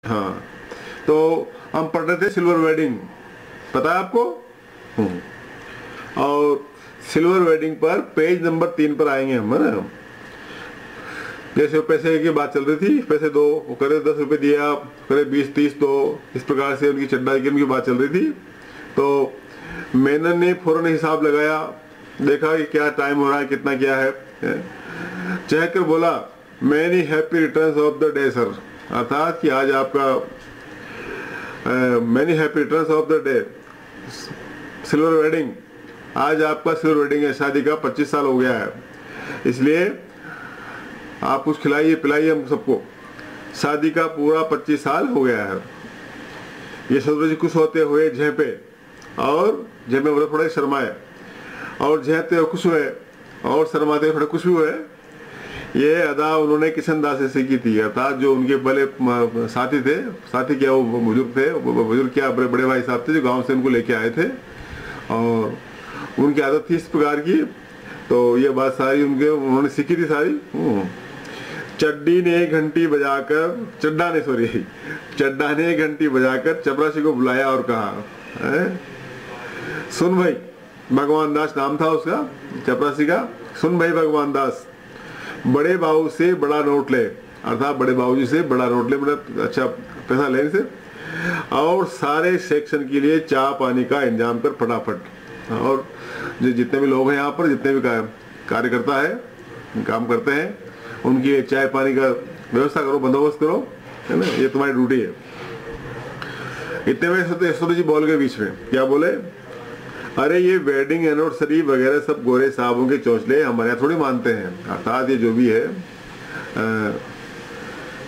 हाँ, तो हम पढ़ रहे थे सिल्वर वेडिंग, पता है आपको? और सिल्वर वेडिंग पर पेज नंबर 3 पर आएंगे हम, है ना। जैसे पैसे की बात चल रही थी, पैसे दो, वो करे 10 रुपए दिए आप, करे 20-30 दो, इस प्रकार से उनकी चड्डा की बात चल रही थी। तो मेनन ने फौरन हिसाब लगाया, देखा कि क्या टाइम हो रहा है, कितना क्या है, चेक कर बोला many happy returns of the day sir, अर्थात कि आज आपका many happy returns of the day, silver wedding, आज आपका सिल्वर वेडिंग है, शादी का 25 साल हो गया है, इसलिए आप कुछ खिलाइए पिलाइए हम सबको, शादी का पूरा 25 साल हो गया है। ये सदगुरु जी खुश होते हुए झेपे और झेपे बोले थोड़े शर्माए, और झेपते हुए खुश हुए और शर्माते हुए थोड़े खुश भी हुए। ये अदा उन्होंने किशन दास से सीखी थी, अर्थात जो उनके पहले साथी थे, साथी क्या वो बुजुर्ग थे, बुजुर्ग क्या बड़े भाई साहब थे जो गांव से उनको लेके आए थे, और उनकी आदत थी इस प्रकार की। तो ये बात सारी उन्होंने सीखी थी सारी। चड्डी ने घंटी बजाकर, चड्डा ने घंटी बजाकर चपरासी को बुलाया और कहा, सुन भाई, भगवान दास नाम था उसका, चपरासी का, सुन भाई भगवान दास, बड़े बाबू से बड़ा नोट ले, अर्थात बड़े बाबूजी से बड़ा नोट ले, मतलब अच्छा पैसा लेने से, और सारे सेक्शन के लिए चाय पानी का इंतजाम कर फटाफट। और जो जितने भी लोग हैं यहाँ पर, जितने भी कार्यकर्ता है, काम करते हैं, उनके लिए चाय पानी का व्यवस्था करो, बंदोबस्त करो, है ना, ये तुम्हारी ड्यूटी है। इतने में यशोदा जी बोल गए बीच में, क्या बोले, अरे ये वेडिंग एनिवर्सरी वगैरह सब गोरे साहबों के चौंचले हमारे यहाँ थोड़ी मानते हैं, अर्थात ये जो भी है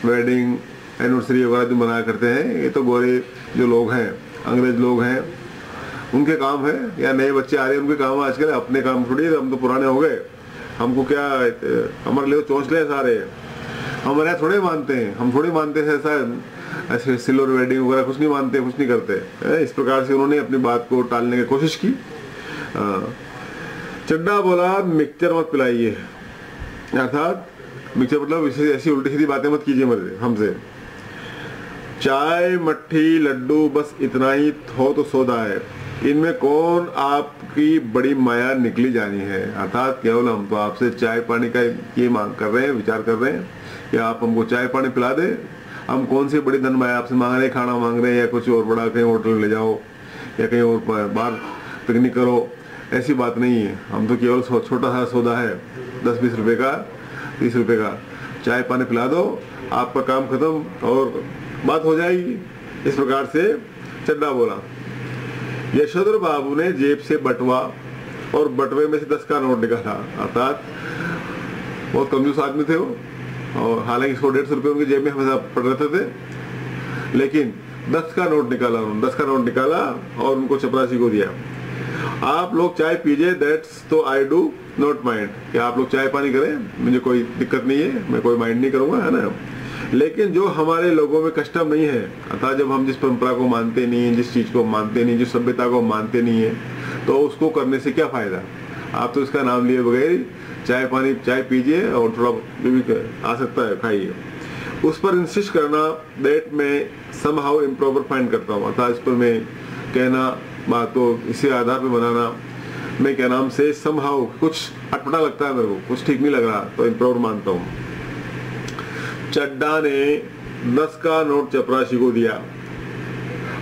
वेडिंग एनिवर्सरी वगैरह जो मनाया करते हैं, ये तो गोरे जो लोग हैं, अंग्रेज लोग हैं, उनके काम है, या नए बच्चे आ रहे हैं उनके काम है आजकल, अपने काम थोड़ी, हम तो पुराने हो गए, हमको क्या, हमारे लिए चौंचले सारे, हमारे यहाँ थोड़े मानते हैं, हम थोड़ी मानते हैं ऐसा, ऐसे सिल्वर वेडिंग वगैरह कुछ नहीं मानते, कुछ नहीं करते। इस प्रकार से उन्होंने अपनी बात को टालने की कोशिश की। चड्डा बोला मिक्सचर मत पिलाइए, अर्थात मिक्सचर मतलब ऐसी उल्टी सीधी बातें मत कीजिए मेरे हमसे, चाय मट्ठी लड्डू बस इतना ही हो तो सौदा है, इनमें कौन आपकी बड़ी माया निकली जानी है, अर्थात केवल हम तो आपसे चाय पानी का ये मांग कर रहे हैं, विचार कर रहे हैं कि आप हमको चाय पानी पिला दे, हम कौन सी बड़ी धन माया आपसे मांग रहे हैं, खाना मांग रहे हैं, या कुछ और बड़ा कहीं होटल ले जाओ या कहीं और बाहर पिकनिक करो, ऐसी बात नहीं है। हम तो केवल छोटा सा सौदा है, 10-20 रुपए का, 30 रुपए का, चाय पानी पिला दो, आपका काम खत्म और बात हो जाएगी। इस प्रकार से चड्डा बोला। यशोधर बाबू ने जेब से बटवा और बटवे में से 10 का नोट निकाला, अर्थात बहुत कंजूस आदमी थे वो, और हालांकि 100-150 रुपए उनकी जेब में हमेशा पड़ रहते थे, लेकिन 10 का नोट निकाला उन्होंने, 10 का नोट निकाला और उनको चपरासी को दिया। आप लोग चाय पीजिए, दैट्स तो आई डू नॉट माइंड, कि आप लोग चाय पानी करें, मुझे कोई दिक्कत नहीं है, मैं कोई माइंड नहीं करूंगा, है ना, लेकिन जो हमारे लोगों में कस्टम नहीं है, अर्थात जब हम जिस परंपरा को मानते नहीं है, जिस चीज को मानते नहीं, जिस सभ्यता को मानते नहीं है, तो उसको करने से क्या फायदा। आप तो इसका नाम लिए बगैर चाय पानी, चाय पीजिए और थोड़ा जो भी आ सकता है खाइए, उस पर इंसिस्ट करना, दैट मैं समहाउ इम्प्रॉपर फाइंड करता हूँ, अर्थात इस पर मैं कहना, बात को इसी आधार पर बनाना, मैं क्या नाम से समहाउ कुछ अटपटा लगता है मेरे को, कुछ ठीक नहीं लग रहा, तो इम्प्रॉपर मानता हूँ। चड्डा ने 10 का नोट चपरासी को दिया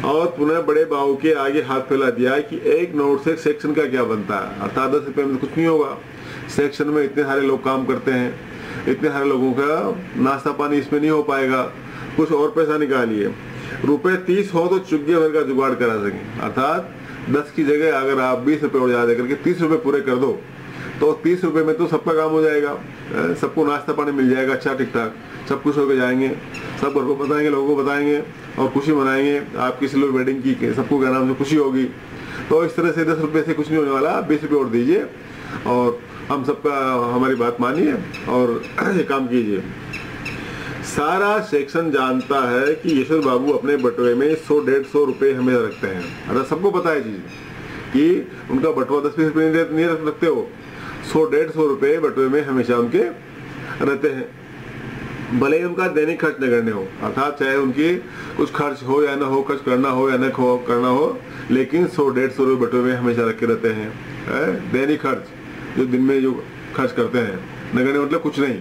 और पुनः बड़े बाबू के आगे हाथ फैला दिया कि एक नोट से सेक्शन का क्या बनता है, अर्थात 10 रुपए में तो कुछ नहीं होगा, सेक्शन में इतने सारे लोग काम करते हैं, इतने सारे लोगों का नाश्ता पानी इसमें नहीं हो पाएगा, कुछ और पैसा निकालिए, रुपए 30 हो तो चुग्गे भर का जुगाड़ करा सकें, अर्थात 10 की जगह अगर आप 20 रुपए और ज्यादा करके 30 रुपए पूरे कर दो, तो 30 रुपए में तो सबका काम हो जाएगा, सबको नाश्ता पानी मिल जाएगा, अच्छा ठीक ठाक, सब खुश होकर जाएंगे, सब घर को बताएंगे, लोगों को बताएंगे और खुशी मनाएंगे, आपकी सिल्वर वेडिंग की सबको क्या नाम से खुशी होगी। तो इस तरह से 10 रुपए से कुछ नहीं होने वाला, 20 रुपए और दीजिए और हम सबका हमारी बात मानिए और ये काम कीजिए। सारा सेक्शन जानता है कि यशोद बाबू अपने बटुए में 100-150 रुपए हमेशा रखते हैं, अगर सबको पता है चीज कि उनका बटुआ 10-20 रुपए नहीं रखते हो, 100-150 रुपए बटुए में हमेशा उनके रहते हैं। भले ही उनका दैनिक खर्च नगण्य हो, अर्थात चाहे उनकी कुछ खर्च हो या ना हो, खर्च करना हो या न करना हो, लेकिन 100-150 रुपये बटुए में हमेशा रखे रहते हैं। दैनिक खर्च जो दिन में जो खर्च करते हैं, नगण्य मतलब कुछ नहीं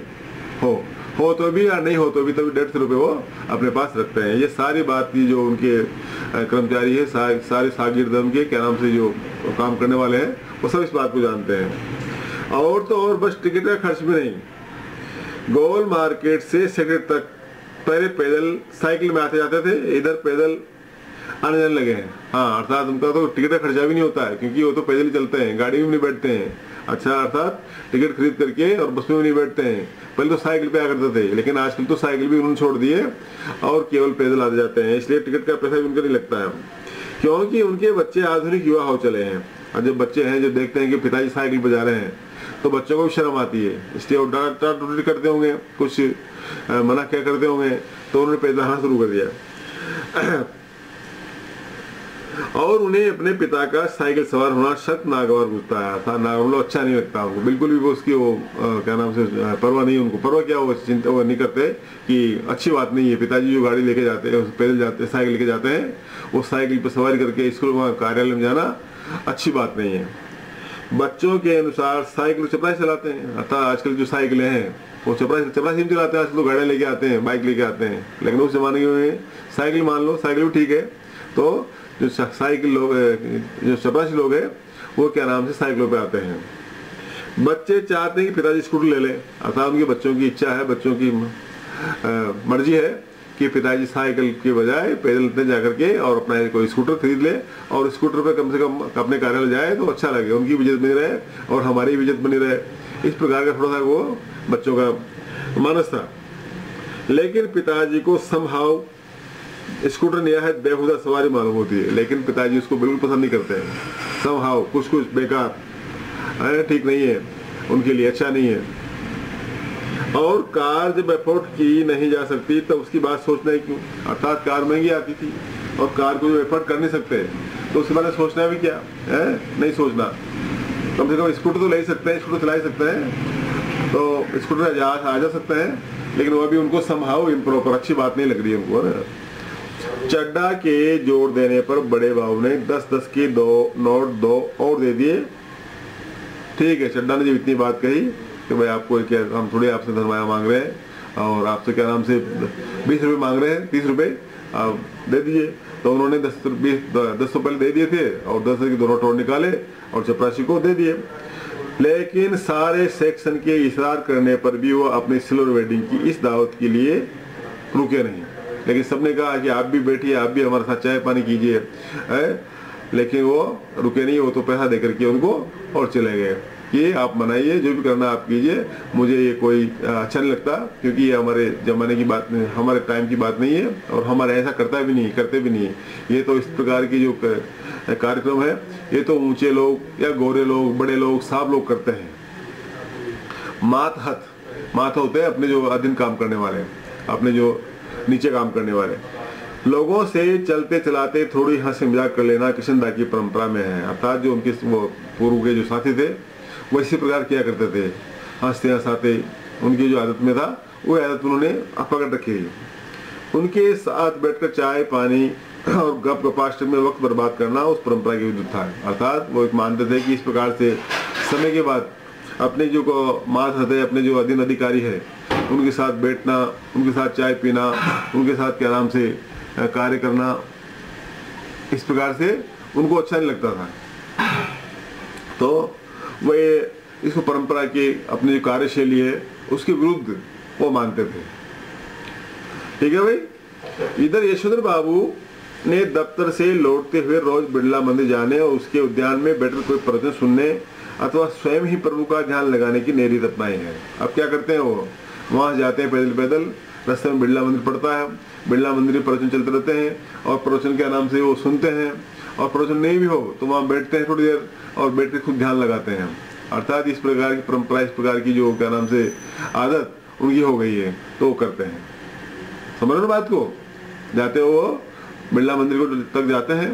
हो तो भी या नहीं हो तो भी तभी 150 रुपये वो अपने पास रखते हैं। ये सारी बात की जो उनके कर्मचारी है, सारे शागिर्द उनके क्या नाम से जो काम करने वाले हैं, वो सब इस बात को जानते हैं। और तो और बस टिकट का खर्च भी नहीं, गोल मार्केट से सेक्रेट तक पहले पैदल साइकिल में आते जाते थे, इधर पैदल आने जाने लगे हैं। हाँ, अर्थात उनका तो टिकट का खर्चा भी नहीं होता है, क्योंकि वो तो पैदल ही चलते हैं, गाड़ी में नहीं बैठते हैं। अच्छा, अर्थात टिकट खरीद करके और बस में भी नहीं बैठते हैं। पहले तो साइकिल पे आया करते थे, लेकिन आजकल तो साइकिल भी उन्होंने छोड़ दिए और केवल पैदल आते जाते हैं, इसलिए टिकट का पैसा भी उनका नहीं लगता है, क्योंकि उनके बच्चे आधुनिक युवा हो चले हैं। और जब बच्चे हैं, जब देखते हैं कि पिताजी साइकिल पर जा रहे हैं, तो बच्चों को भी शर्म आती है, इसलिए वो डांटा टूटी करते होंगे, कुछ मना क्या करते होंगे, तो उन्होंने पैदल आना शुरू कर दिया। और उन्हें अपने पिता का साइकिल सवार होना सख्त नागवार गुजरता है, था नागवार अच्छा नहीं लगता उनको, बिल्कुल भी वो उसकी वो क्या नाम से परवाह नहीं, उनको परवाह क्या, वो चिंता वो नहीं करते कि अच्छी बात नहीं है, पिताजी जो गाड़ी लेके जाते हैं, पैदल जाते हैं, साइकिल लेके जाते हैं, वो साइकिल पर सवारी करके स्कूल वहाँ कार्यालय में जाना अच्छी बात नहीं है। बच्चों के अनुसार साइकिल चपरासी चलाते हैं, अर्थात आजकल जो साइकिलें हैं वो चपरासी में चलाते हैं, आजकल तो गाड़ियाँ लेके आते हैं, बाइक लेके आते हैं, लेकिन उस जमाने में साइकिल मान लो, साइकिल भी ठीक है, तो जो साइकिल लोग, जो चपरासी लोग हैं, वो क्या नाम से साइकिलों पे आते हैं। बच्चे चाहते हैं कि पिताजी स्कूटर ले लें, अर्थात उनके बच्चों की इच्छा है, बच्चों की मर्जी है कि पिताजी साइकिल के बजाय पैदल जाकर के और अपना कोई स्कूटर खरीद ले, और स्कूटर पे कम से कम अपने कार्यालय जाए तो अच्छा लगे, उनकी भी इज्जत बनी रहे और हमारी भी इज्जत बनी रहे। इस प्रकार का थोड़ा सा वो बच्चों का मानस था। लेकिन पिताजी को समहाउ स्कूटर निहायत बेहुदा सवारी मालूम होती है, लेकिन पिताजी उसको बिल्कुल पसंद नहीं करते हैं। समहाउ कुछ बेकार, ठीक नहीं है उनके लिए, अच्छा नहीं है। और कार जब अफोर्ड की नहीं जा सकती तब उसकी बात सोचना ही क्यों, अर्थात कार महंगी आती थी और कार को जो अफोर्ड कर नहीं सकते तो उसके बारे में सोचना भी क्या है, नहीं सोचना। कम से कम स्कूटर तो ले ही सकते हैं, स्कूटर चला ही सकते हैं, तो स्कूटर आ जा सकते हैं, लेकिन वो भी उनको समहाउ इम्प्रॉपर अच्छी बात नहीं लग रही है उनको ना। चड्डा के जोड़ देने पर बड़े बाबू ने 10-10 के 2 नोट 2 और दे दिए। ठीक है, चड्डा ने जब इतनी बात कही कि भाई आपको क्या, हम थोड़ी आपसे धर्माया मांग रहे हैं और आपसे क्या नाम से 20 रुपये मांग रहे हैं, 30 रुपये आप दे दीजिए। तो उन्होंने 10 तो पहले दे दिए थे और 10 के 2 नोट और निकाले और चपरासी को दे दिए। लेकिन सारे सेक्शन के इसरार करने पर भी वो अपनी सिल्वर वेडिंग की इस दावत के लिए रुके नहीं, लेकिन सबने कहा कि आप भी बैठिए, आप भी हमारे साथ चाय पानी कीजिए, लेकिन वो रुके नहीं, वो तो पैसा देकर के उनको और चले गए कि आप मनाइए, जो भी करना आप कीजिए, मुझे ये कोई अच्छा नहीं लगता, क्योंकि ये हमारे जमाने की बात, हमारे टाइम की बात नहीं है और हमारे ऐसा करते भी नहीं। ये तो इस प्रकार की जो कार्यक्रम है, ये तो ऊंचे लोग या गोरे लोग, बड़े लोग, सब लोग करते हैं। मात होते हैं अपने जो अधीन काम करने वाले, अपने जो नीचे काम करने वाले लोगों से चलते चलाते थोड़ी हंसी मजाक कर लेना कृष्णदा की परंपरा में है, अर्थात जो उनके वो पूर्व के जो साथी थे वो इसी प्रकार किया करते थे, हंसते हंसाते उनकी जो आदत में था वो आदत उन्होंने पकड़ रखी है। उनके साथ बैठकर चाय पानी और गप गपाष्ट में वक्त बर्बाद करना उस परंपरा के विरुद्ध था, अर्थात वो एक मानते थे कि इस प्रकार से समय के बाद अपने जो मातहत, अपने जो अधीन अधिकारी है, उनके साथ बैठना, उनके साथ चाय पीना, उनके साथ क्या नाम से कार्य करना, इस प्रकार से उनको अच्छा नहीं लगता था। तो वे इसको परंपरा के अपनी जो कार्यशैली है उसके विरुद्ध वो मानते थे। ठीक है भाई। इधर यशोधर बाबू ने दफ्तर से लौटते हुए रोज बिरला मंदिर जाने और उसके उद्यान में बैठकर कोई प्रवचन सुनने अथवा स्वयं ही प्रभु का ध्यान लगाने की नई रीत अपनाई है। अब क्या करते हैं, वो वहां जाते हैं पैदल, रास्ते में बिरला मंदिर पड़ता है, बिरला मंदिर में प्रवचन चलते रहते हैं और प्रवचन के नाम से वो सुनते हैं, और प्रवचन नहीं भी हो तो वहाँ बैठते हैं थोड़ी देर और बैठ के खुद ध्यान लगाते हैं। अर्थात इस प्रकार की परंपरा, इस प्रकार की जो क्या नाम से आदत उनकी हो गई है, तो वो करते हैं। समझ लो बात को। जाते हो वो बिरला मंदिर को तक जाते हैं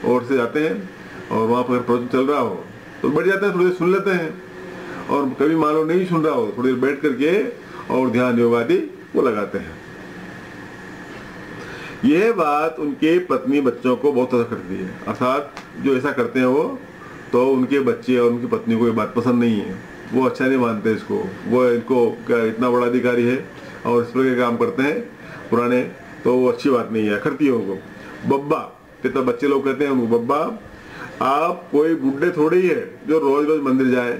और से जाते हैं और वहाँ पर प्रवचन चल रहा हो तो बैठ जाते हैं, थोड़ी देर सुन लेते हैं, और कभी मान लो नहीं सुन रहा हो थोड़ी देर बैठ करके और ध्यान योग आदि वो लगाते हैं। यह बात उनके पत्नी बच्चों को बहुत असर करती है, अर्थात जो ऐसा करते हैं वो, तो उनके बच्चे और उनकी पत्नी को ये बात पसंद नहीं है, वो अच्छा नहीं मानते इसको, वो इनको क्या इतना बड़ा अधिकारी है और इस पर काम करते हैं पुराने, तो वो अच्छी बात नहीं है, करती है उनको। बब्बा तो बच्चे लोग कहते हैं उनको, बब्बा आप कोई बुढ़े थोड़ी है जो रोज रोज मंदिर जाए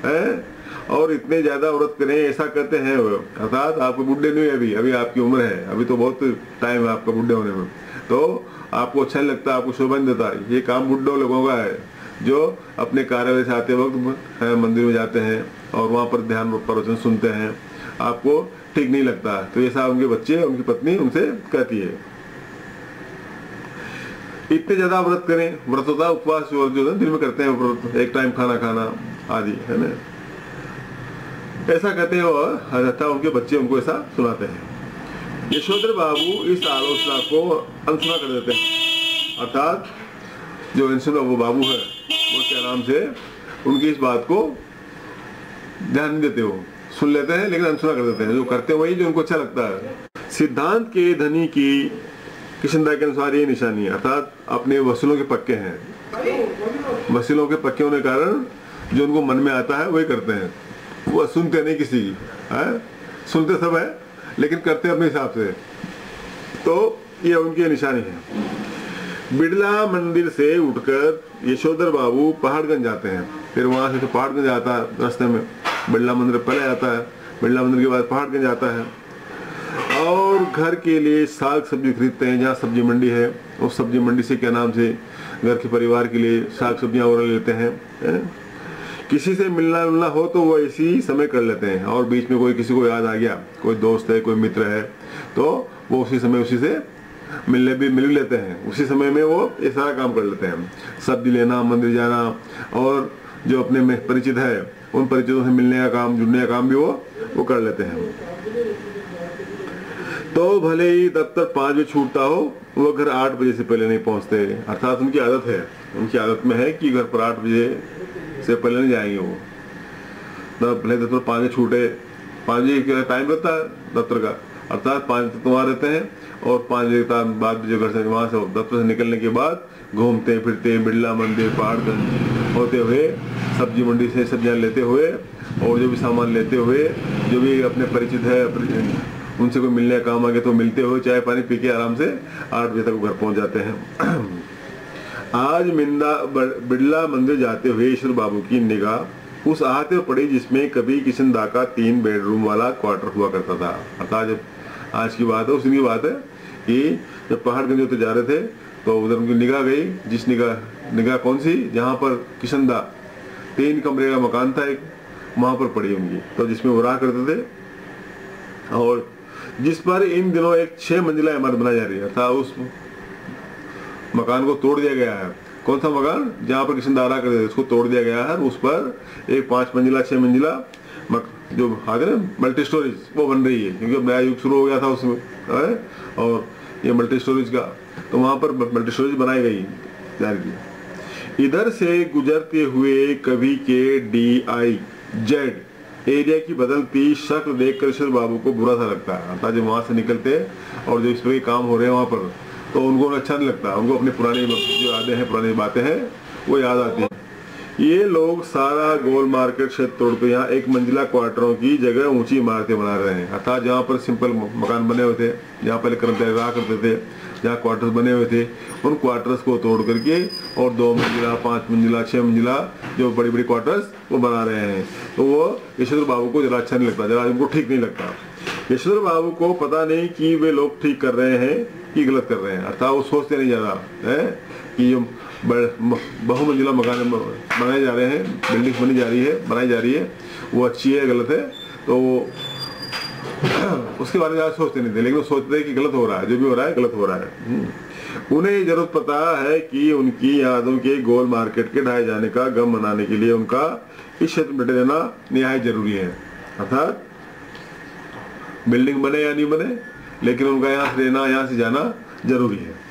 हैं और इतने ज्यादा व्रत करें, ऐसा कहते हैं वो, अर्थात आपको बुढ़े नहीं है, अभी आपकी उम्र है, अभी तो बहुत टाइम है आपका बुढ़े होने में, तो आपको अच्छा नहीं लगता, आपको शोभा नहीं देता। ये काम बुढ़े लोगों का है जो अपने कार्यालय से आते वक्त मंदिर में जाते हैं और वहाँ पर ध्यान प्रवचन सुनते हैं, आपको ठीक नहीं लगता। तो ऐसा उनके बच्चे, उनकी पत्नी उनसे कहती है। इतने ज्यादा व्रत करें, व्रत होता है उपवास जो दिन में करते हैं व्रत, एक टाइम खाना खाना आदि, है ना, ऐसा कहते हैं और उनके बच्चे उनको ऐसा सुनाते हैं। यशोधर बाबू इस आलोचना को अनसुना कर देते हैं, अर्थात जो अनसुना वो बाबू है वो क्या नाम से उनकी इस बात को ध्यान नहीं देते, वो सुन लेते हैं लेकिन अनसुना कर देते हैं, जो करते हैं वही जो उनको अच्छा लगता है। सिद्धांत के धनी की किशनदा के अनुसार ये निशानी है, अर्थात अपने वसूलों के पक्के हैं, वसीलों के पक्के होने के कारण जो उनको मन में आता है वही करते हैं, वो सुनते नहीं किसी की, सुनते सब है लेकिन करते अपने हिसाब से, तो ये उनकी निशानी है। बिड़ला मंदिर से उठकर यशोधर बाबू पहाड़गंज जाते हैं, फिर वहां से तो पहाड़गंज आता है, रास्ते में बिड़ला मंदिर पहले आता है, बिड़ला मंदिर के बाद पहाड़गंज आता है और घर के लिए साग सब्जी खरीदते हैं। जहाँ सब्जी मंडी है उस सब्जी मंडी से क्या नाम से घर के परिवार के लिए साग सब्जियां और लेते हैं। किसी से मिलना मिलना हो तो वो इसी समय कर लेते हैं, और बीच में कोई किसी को याद आ गया, कोई दोस्त है कोई मित्र है, तो वो उसी समय उसी से मिल लेते हैं, उसी समय में वो ये सारा काम कर लेते हैं। सब्जी लेना, मंदिर जाना और जो अपने में परिचित है उन परिचितों से मिलने का काम, जुड़ने का काम भी वो कर लेते हैं। तो भले ही दफ्तर 5 बजे छूटता हो, वो घर 8 बजे से पहले नहीं पहुंचते, अर्थात उनकी आदत है, उनकी आदत में है कि घर पर 8 बजे से पहले नहीं जाएंगे वो। तो भले दफ्तर 5 बजे छूटे, 5 बजे का टाइम रहता है दफ्तर का, अर्थात 5 बजे वहाँ रहते हैं और 5 बजे बाद जो घर से वहाँ से दफ्तर से निकलने के बाद घूमते फिरते बिड़ला मंदिर पहाड़गंज होते हुए, सब्जी मंडी से सब्जियाँ लेते हुए और जो भी सामान लेते हुए, जो भी अपने परिचित है उनसे कोई मिलने का काम आ गया तो मिलते हुए चाय पानी पी के आराम से 8 बजे तक घर पहुंच जाते हैं। आज बिड़ला मंदिर जाते हुए ईश्वर बाबू की निगाह उस आहते पर पड़ी जिसमें कभी किशनदा का 3 बेडरूम वाला क्वार्टर हुआ करता था। अर्थात जब आज की बात है, उस दिन की बात है कि जब पहाड़गंज होते जा रहे थे तो उधर उनकी निगाह गई, जिस निगाह कौन सी, जहाँ पर किशनदा 3 कमरे का मकान था एक, वहां पर पड़ी उनकी, तो जिसमें वो रहा करते थे और जिस पर इन दिनों एक 6 मंजिला इमारत बनाई जा रही है, अर्थात उस मकान को तोड़ दिया गया है। कौन सा मकान, जहाँ पर किशनदा रहा करते थे उसको तोड़ दिया गया है, उस पर एक 5 मंजिला 6 मंजिला जो आगे ना मल्टी स्टोरेज वो बन रही है, क्योंकि अब नया युग शुरू हो गया था उसमें और ये मल्टी स्टोरेज का, तो वहां पर मल्टी स्टोरेज बनाई गई जा रही है। इधर से गुजरते हुए कभी के DIZ एरिया की बदलती शक्ल देखकर ईश्वर बाबू को बुरा सा लगता है, अर्थात जब वहां से निकलते और जो इस पर काम हो रहे हैं वहां पर, तो उनको अच्छा नहीं लगता, उनको अपनी पुरानी जो यादें हैं, पुरानी बातें हैं वो याद आती हैं। ये लोग सारा गोल मार्केट क्षेत्र तोड़कर यहाँ 1 मंजिला क्वार्टरों की जगह ऊंची इमारतें बना रहे हैं, अर्थात जहाँ पर सिंपल मकान बने हुए थे, जहाँ पहले कर्मचारी रहा करते थे, जहाँ क्वार्टर्स बने हुए थे, उन क्वार्टर्स को तोड़ करके और 2 मंजिला 5 मंजिला 6 मंजिला जो बड़ी बड़ी क्वार्टर्स वो बना रहे हैं। तो वो ईश्वर बाबू को जरा अच्छा नहीं लगता, जरा उनको ठीक नहीं लगता। ईश्वर बाबू को पता नहीं कि वे लोग ठीक कर रहे हैं कि गलत कर रहे हैं, अर्थात वो सोचते नहीं ज्यादा है कि जो बहुमंजिला मकान बनाए जा रहे हैं, बिल्डिंग बनाई जा रही है वो अच्छी है गलत है, तो वो उसके बारे में ज़्यादा सोचते नहीं थे, लेकिन वो सोचते हैं कि गलत हो रहा है, जो भी हो रहा है गलत हो रहा है। उन्हें जरूरत पता है कि उनकी यादों के गोल मार्केट के ढाए जाने का गम मनाने के लिए उनका इस क्षेत्र में रहना निहायत जरूरी है, अर्थात बिल्डिंग बने या नहीं बने, लेकिन उनका यहाँ से रहना, यहाँ से जाना जरूरी है।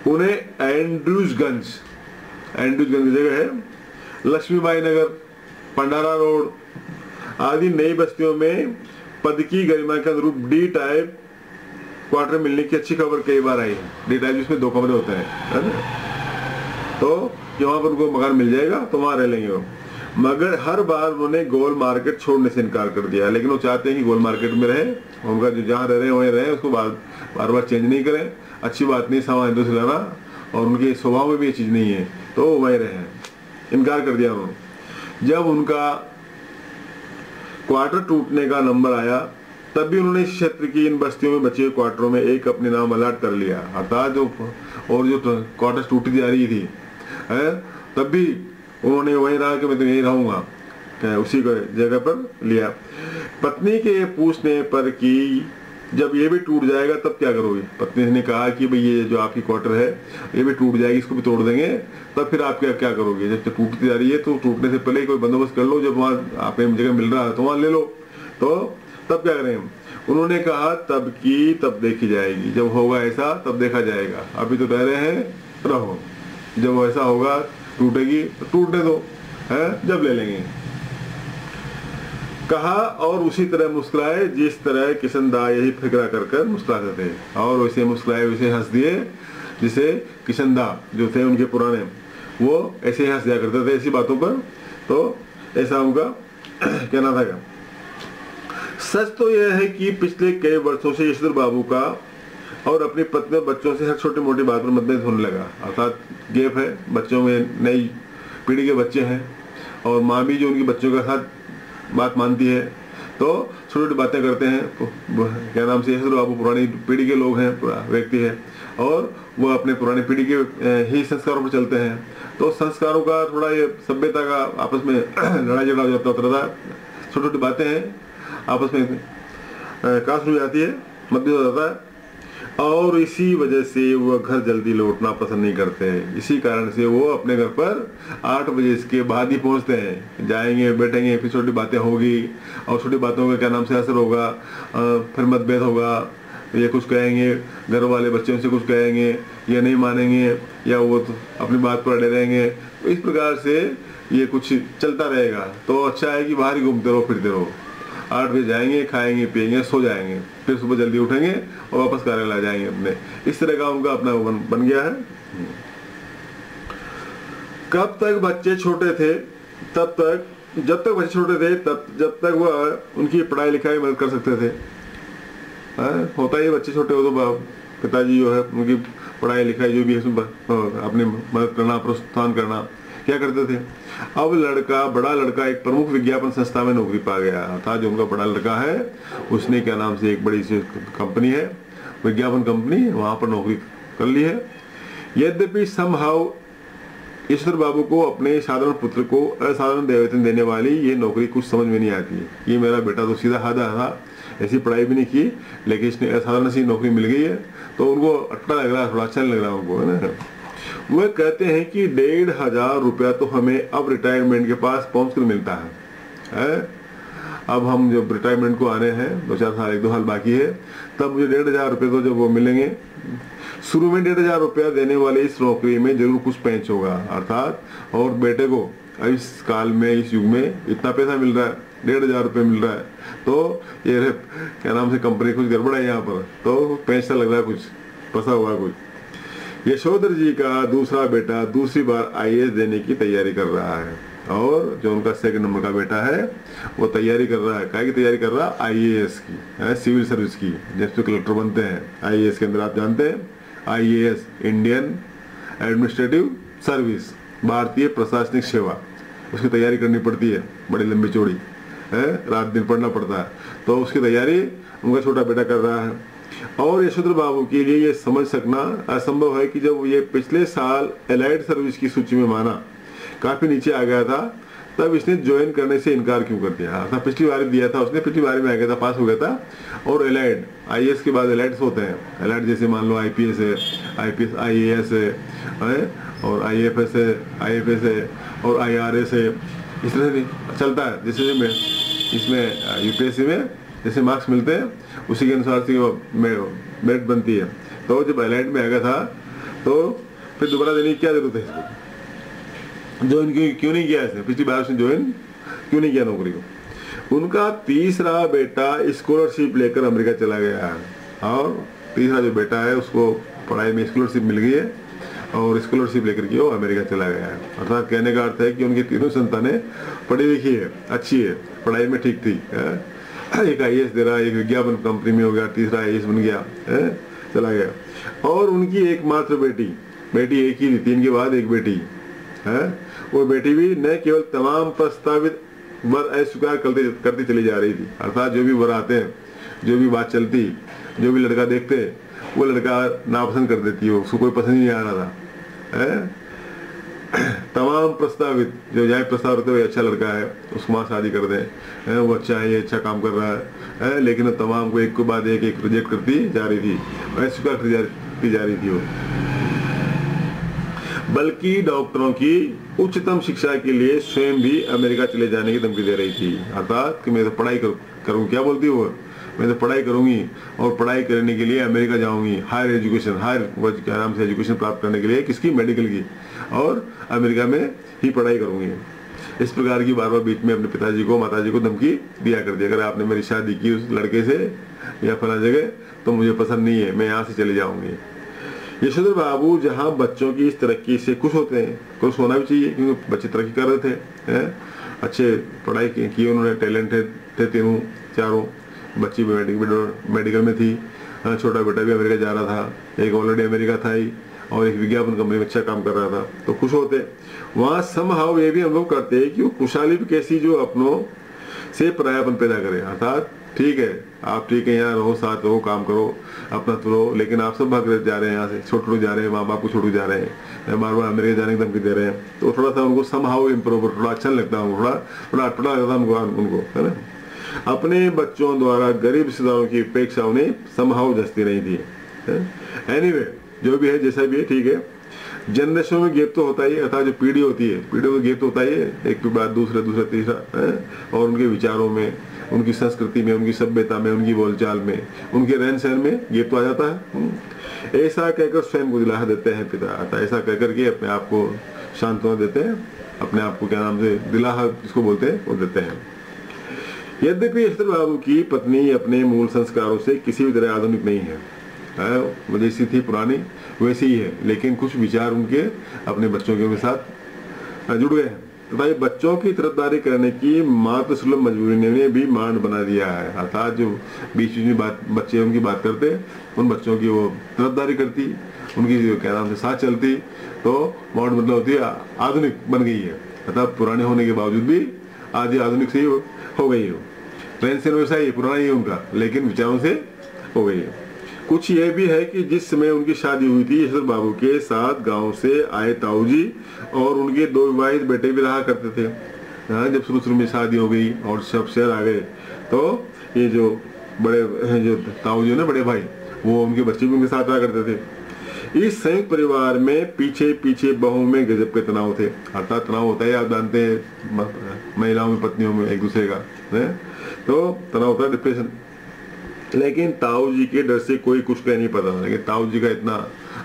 उन्हें एंड्रूजगंज जगह है, लक्ष्मीबाई नगर, पंडारा रोड आदि नई बस्तियों में पद की गरिमा के अनुरूप डी टाइप क्वार्टर मिलने की अच्छी खबर कई बार आई है। डी टाइप जिसमें 2 कमरे होते हैं, है ना, तो कि वहां पर उनको मकान मिल जाएगा तो वहां रह लेंगे वो। मगर हर बार उन्होंने गोल मार्केट छोड़ने से इनकार कर दिया, लेकिन वो चाहते हैं कि गोल मार्केट में रहे, उनका जो जहाँ रह रहे हैं वहीं रहे, उसको बार बार चेंज नहीं करें। अच्छी बात नहीं सामान इधर से लाना, और उनके स्वभाव में भी ये चीज़ नहीं है, तो वो वहीं रहे, इनकार कर दिया उन्होंने। जब उनका क्वार्टर टूटने का नंबर आया तब भी उन्होंने इस क्षेत्र की इन बस्तियों में बचे हुए क्वार्टरों में एक अपने नाम अलर्ट कर लिया, अर्थात जो क्वार्टर टूटी जा रही थी है, तब भी उन्होंने वहीं रहा कि मैं तो यहीं रहूंगा, उसी को जगह पर लिया। पत्नी के पूछने पर कि जब ये भी टूट जाएगा तब क्या करोगे, पत्नी ने कहा कि भाई ये जो आपकी क्वार्टर है ये भी टूट जाएगी, इसको भी तोड़ देंगे, तब फिर आप क्या करोगे। जब टूटती जा रही है तो टूटने से पहले कोई बंदोबस्त कर लो, जब वहाँ आपको जगह मिल रहा है तो वहाँ ले लो, तो तब क्या करें। उन्होंने कहा तब की तब देखी जाएगी, जब होगा ऐसा तब देखा जाएगा, अभी तो रह रहे हैं रहो, जब ऐसा होगा टूटेगी तो टूटने दो, है, जब ले लेंगे, कहा। और उसी तरह मुस्कुराए जिस तरह किशनदा यही फिक्रा कर कर मुस्कुराते थे, और वैसे मुस्कुराए वैसे हंस दिए जिसे किशनदा जो थे उनके पुराने, वो ऐसे ही हंस दिया करते थे ऐसी बातों पर, तो ऐसा उनका कहना था। क्या सच तो यह है कि पिछले कई वर्षों से यशोधर बाबू का और अपनी पत्नी बच्चों से हर छोटी मोटी बात पर मतभेद होने लगा, अर्थात गैप है, बच्चों में नई पीढ़ी के बच्चे हैं और माँ भी जो उनकी बच्चों के साथ बात मानती है, तो छोटी छोटी बातें करते हैं। क्या नाम से यशोधर बाबू पुरानी पीढ़ी के लोग हैं, व्यक्ति है, और वो अपने पुरानी पीढ़ी के ही संस्कारों पर चलते हैं, तो संस्कारों का थोड़ा ये सभ्यता का आपस में लड़ाई झगड़ा हो जाता था, छोटी छोटी बातें हैं आपस में काश हो जाती है, मतभेद हो जाता है, और इसी वजह से वो घर जल्दी लौटना पसंद नहीं करते हैं। इसी कारण से वो अपने घर पर 8 बजे इसके बाद ही पहुंचते हैं, जाएंगे बैठेंगे, फिर छोटी बातें होगी और छोटी बातों का क्या नाम से असर होगा, फिर मतभेद होगा, ये कुछ कहेंगे, घर वाले बच्चों से कुछ कहेंगे, ये नहीं मानेंगे, या वो तो अपनी बात पर अड़े रहेंगे, इस प्रकार से ये कुछ चलता रहेगा। तो अच्छा है कि बाहर ही घूमते रहो फिरते रहो, 8 बजे जाएंगे, खाएंगे पिएंगे, सो जाएंगे, फिर सुबह जल्दी उठेंगे और वापस कार्यालय आ जाएंगे अपने, इस तरह का उनका अपना बन गया है। कब तक बच्चे छोटे थे तब तक, जब तक बच्चे छोटे थे तब जब तक वह उनकी पढ़ाई लिखाई मदद कर सकते थे। होता ही बच्चे छोटे हो तो पिताजी जो है उनकी पढ़ाई लिखाई जो भी है अपनी मदद करना, प्रोत्साहन करना क्या करते थे। अब बड़ा लड़का एक प्रमुख विज्ञापन संस्था में नौकरी पा गया था। जो उनका बड़ा लड़का है उसने क्या नाम से एक बड़ी सी कंपनी है, विज्ञापन कंपनी, वहां पर नौकरी कर ली है। यद्यपि समहाउ ईश्वर बाबू को अपने साधारण पुत्र को असाधारण वेतन देने वाली ये नौकरी कुछ समझ में नहीं आती है। ये मेरा बेटा तो सीधा साधा था, ऐसी पढ़ाई भी नहीं की, लेकिन इसने असाधारण सी नौकरी मिल गई है, तो उनको अट्टा लग रहा है, थोड़ा अच्छा नहीं लग रहा उनको, है ना। वह कहते हैं कि 1500 रुपया तो हमें अब रिटायरमेंट के पास पहुंच कर मिलता है। अब हम जब रिटायरमेंट को आने हैं, 2-4 साल, 1-2 साल बाकी है, तब मुझे 1500 रुपये तो जब वो मिलेंगे। शुरू में 1500 रुपया देने वाले इस नौकरी में जरूर कुछ पैंच होगा, अर्थात, और बेटे को इस काल में, इस युग में इतना पैसा मिल रहा है, 1500 रुपये मिल रहा है, तो ये क्या नाम से कंपनी कुछ गड़बड़ है यहाँ पर, तो पैसा लग रहा है, कुछ फंसा हुआ कुछ। यशोधर जी का दूसरा बेटा दूसरी बार IAS देने की तैयारी कर रहा है, और जो उनका 2nd नंबर का बेटा है वो तैयारी कर रहा है, क्या की तैयारी कर रहा है, IAS की, है, सिविल सर्विस की, जैसे कलेक्टर बनते हैं। IAS के अंदर आप जानते हैं IAS इंडियन एडमिनिस्ट्रेटिव सर्विस, भारतीय प्रशासनिक सेवा, उसकी तैयारी करनी पड़ती है, बड़ी लंबी चौड़ी है, रात दिन पढ़ना पड़ता है, तो उसकी तैयारी उनका छोटा बेटा कर रहा है। और यशोधर बाबू के लिए ये समझ सकना असंभव है कि जब ये पिछले साल एलाइड सर्विस की सूची में माना काफी नीचे आ गया था, तब इसने ज्वाइन करने से इनकार क्यों कर दिया था। पिछली बार दिया था उसने, पिछली बार में आ गया था, पास हो गया था, और एलाइड IAS के बाद एलाइड्स होते हैं, एलाइड जैसे मान लो IPS है, IAS है, और IFS है, IFS है, और IRS है, इस तरह से चलता है। जैसे इसमें UPSC में जैसे मार्क्स मिलते हैं उसी के अनुसार से मेरिट बनती है। तो जब एलाइड में आ गया था तो फिर दोबारा देने की क्या जरूरत है इसको, ज्वाइन क्यों नहीं किया इसने, पिछली बार उसने ज्वाइन क्यों नहीं किया नौकरी को। उनका तीसरा बेटा स्कॉलरशिप लेकर अमेरिका चला गया है और तीसरा जो बेटा है उसको पढ़ाई में स्कॉलरशिप मिल गई है और स्कॉलरशिप लेकर के वो अमेरिका चला गया है। अर्थात कहने का अर्थ है कि उनकी तीनों संतानें पढ़ी लिखी है, अच्छी है, पढ़ाई में ठीक थी। एक IAS दे रहा, एक विज्ञापन कंपनी में हो गया, तीसरा IAS बन गया, चला गया। और उनकी एकमात्र बेटी एक ही थी, 3 के बाद एक बेटी है। वो बेटी भी न केवल तमाम प्रस्तावित वर अस्वीकार करती चली जा रही थी। अर्थात जो भी वर आते हैं, जो भी बात चलती, जो भी लड़का देखते, वो लड़का नापसंद कर देती, वो उसको कोई पसंद ही नहीं आ रहा था। तमाम प्रस्तावित जो जाए प्रस्ताव रहते हुए अच्छा लड़का है उसको वहाँ शादी कर दें, वो अच्छा है, ये अच्छा काम कर रहा है, लेकिन तमाम को एक के बाद एक रिजेक्ट करती जा रही थी, अस्वीकार करती जा रही थी वो। बल्कि डॉक्टरों की उच्चतम शिक्षा के लिए स्वयं भी अमेरिका चले जाने की धमकी दे रही थी। अर्थात कि मैं तो पढ़ाई करूँ, क्या बोलती वो, मैं तो पढ़ाई करूंगी और पढ़ाई करने के लिए अमेरिका जाऊंगी, हायर एजुकेशन, क्या नाम से एजुकेशन प्राप्त करने के लिए, किसकी, मेडिकल की, और अमेरिका में ही पढ़ाई करूंगी। इस प्रकार की बार बार बीच में अपने पिताजी को, माताजी को धमकी दिया करती, अगर आपने मेरी शादी की उस लड़के से या फला जगह तो मुझे पसंद नहीं है, मैं यहाँ से चले जाऊंगी। यशोधर बाबू जहाँ बच्चों की इस तरक्की से खुश होते हैं, खुश होना भी चाहिए क्योंकि बच्चे तरक्की कर रहे थे, अच्छे पढ़ाई की उन्होंने, टैलेंटेड थे तीनों चारों। बच्ची मेडिकल में थी, छोटा बेटा भी अमेरिका जा रहा था, एक ऑलरेडी अमेरिका था ही और एक विज्ञापन कंपनी में अच्छा काम कर रहा था, तो खुश होते। वहाँ समहाव ये भी अनुभव करते हैं कि वो खुशहाली भी कैसी जो अपनों से परायापन पैदा करे। अर्थात ठीक है, आप ठीक है, यहाँ रहो, साथ रहो, काम करो, अपना तो रहो, लेकिन आप सब भाग जा रहे हैं, यहाँ से छोटे जा रहे हैं, माँ बाप को छोड़ जा रहे हैं, बार बार अमेरिका जाने की धमकी दे रहे हैं, तो थोड़ा सा उनको समहाव इम्प्रोवर, थोड़ा अच्छा नहीं लगता, थोड़ा अटपटा लगता उनको, है ना। अपने बच्चों द्वारा गरीब रिश्तेदारों की अपेक्षा उन्हें समहाव जचती नहीं थी। एनीवे, जो भी है, जैसा भी है, ठीक है। जनरेशन में गैप तो होता ही है, अर्थात जो पीढ़ी होती है, पीढ़ियों में गैप तो होता ही है, एक के बाद दूसरा तीसरा, और उनके विचारों में, उनकी संस्कृति में, उनकी सभ्यता में, उनकी बोलचाल में, उनके रहन सहन में गैप तो आ जाता है। ऐसा कहकर स्वयं को दिलासा देते हैं पिता, अर्थात ऐसा कहकर के अपने आप को सांत्वना देते हैं, अपने आप को क्या नाम से दिलासा जिसको बोलते हैं वो देते हैं। यद्यपि यशोधर बाबू की पत्नी अपने मूल संस्कारों से किसी भी तरह आधुनिक नहीं है, जैसी थी पुरानी वैसी ही है, लेकिन कुछ विचार उनके अपने बच्चों के साथ जुड़ गए हैं तथा ये बच्चों की तरफदारी करने की मात्र सुलभ मजबूरी ने भी मांड बना दिया है। अर्थात जो बीच में बच्चे उनकी बात करते, उन बच्चों की वो तरफदारी करती, उनकी जो क्या नाम से साथ चलती, तो मांड मतलब होती है आधुनिक बन गई है। अर्थात पुराने होने के बावजूद भी आधी आधुनिक से ही हो गई हो, रहन सहन वैसा ही पुराना ही है उनका, लेकिन विचारों से हो गई है। कुछ ये भी है कि जिस समय उनकी शादी हुई थी यशोधर बाबू के साथ गांव से आए ताऊजी और उनके 2 विवाहित बेटे भी रहा करते थे। जब शुरू में शादी हो गई और सब शहर आ गए, तो ये जो बड़े जो ताऊजी ना, बड़े भाई, वो उनके बच्चे भी उनके साथ रहा करते थे। इस संयुक्त परिवार में पीछे पीछे बहू में गजब के तनाव थे। अर्थात तनाव होता है, आप जानते हैं, महिलाओं में, पत्नियों में एक दूसरे का, तो तनाव होता है, डिप्रेशन। लेकिन ताऊ जी के डर से कोई कुछ कह नहीं पाता था, लेकिन ताऊ जी का इतना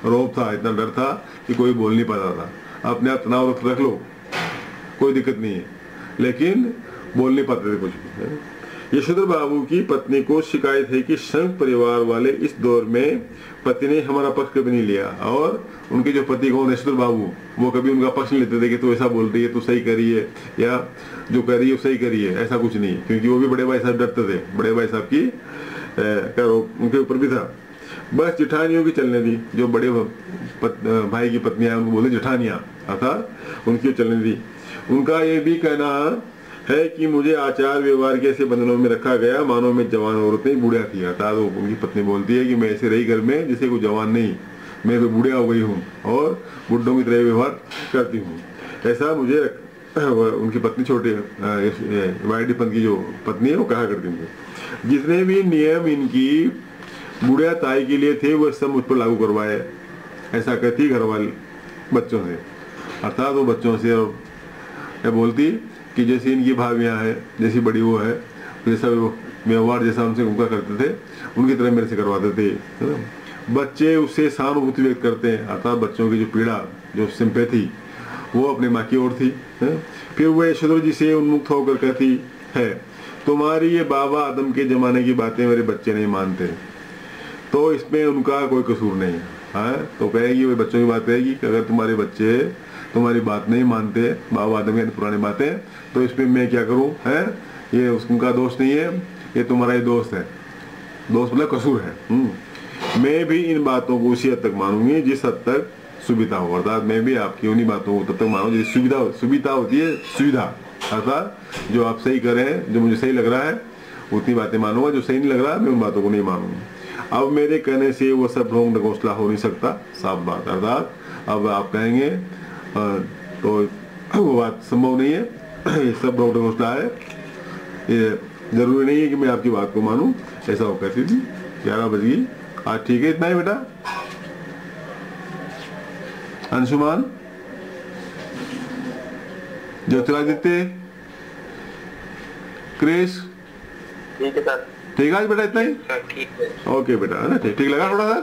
रौब था, इतना डर था कि कोई बोल नहीं पाता था। अपने आप तनाव रख लो, कोई दिक्कत नहीं है, लेकिन बोल नहीं पाते थे कुछ भी। यशोधर बाबू की पत्नी को शिकायत है कि संयुक्त परिवार वाले इस दौर में पति ने हमारा पक्ष कभी नहीं लिया, और उनके जो पति कौन, यशोधर बाबू, वो कभी उनका पक्ष नहीं लेते थे कि तू ऐसा बोल रही है, तू सही करी है, या जो कर रही है सही करी है, ऐसा कुछ नहीं, क्योंकि वो भी बड़े भाई साहब डरते थे, बड़े भाई साहब की उनके ऊपर भी था। बस जिठानियों की चलने दी, जो बड़े भाई की पत्नियां उनको बोले जिठानियां, अर्थात उनकी चलने दी। उनका ये भी कहना है कि मुझे आचार व्यवहार के ऐसे बंधनों में रखा गया मानो मैं जवान औरतें बूढ़ा थी। अर्थात उनकी पत्नी बोलती है कि मैं ऐसे रही घर में जैसे कोई जवान नहीं, मैं तो बूढ़िया हो गई हूँ और बुढ़ों की तरह व्यवहार करती हूँ, ऐसा मुझे उनकी पत्नी छोटे वाईडी पंत की जो पत्नी है वो कहा करती थी। जितने भी नियम इनकी बुढ़िया ताई के लिए थे वो सब मुझ पर लागू करवाए, ऐसा कहती घर वाली बच्चों से। अर्थात वो बच्चों से और बोलती कि जैसी इनकी भाभियाँ हैं, जैसी बड़ी वो है, जैसा व्यवहार जैसा उनसे उनका करते थे उनकी तरह मेरे से करवाते थे, है ना। बच्चे उससे सहानुभूति व्यक्त करते हैं, अर्थात बच्चों की जो पीड़ा, जो सिंपैथी, वो अपनी माँ की ओर थी। फिर वह यशोधर जी से उन्मुक्त होकर कहती है तुम्हारी ये बाबा आदम के जमाने की बातें मेरे बच्चे नहीं मानते, तो इसमें उनका कोई कसूर नहीं है। तो कहेगी, वही बच्चों की बात कहेगी कि अगर तुम्हारे बच्चे तुम्हारी बात नहीं मानते, बाबा आदम की पुरानी बातें, तो इसमें मैं क्या करूं? है ये उनका दोष नहीं है, ये तुम्हारा ही दोस्त है। दोस्त मतलब कसूर है। मैं भी इन बातों को उसी हद तक मानूंगी जिस हद तक सुविधा हो, अर्थात मैं भी आपकी उन्हीं बातों को तब तक मानूंगी जिस सुविधा होती है, सुविधा अर्थात जो आप सही करें, जो मुझे सही लग रहा है उतनी बातें मानूंगा, जो सही नहीं लग रहा मैं उन बातों को नहीं मानूंगा। अब मेरे कहने से वो सब ढोंग ढकोसला हो नहीं सकता, साफ बात। अर्थात अब आप कहेंगे तो वो बात संभव नहीं है, ये सब ढोंग ढकोसला है, ये जरूरी नहीं है कि मैं आपकी बात को मानूं। ऐसा हो कहती थी। 11 बज गई आज, ठीक है इतना ही बेटा। अंशुमान, ज्योतिरादित्य, क्रिस, ठीक है सर। ठीक है आज बेटा इतना ही। ठीक है। ओके बेटा, है ना, ठीक लगा थोड़ा सा।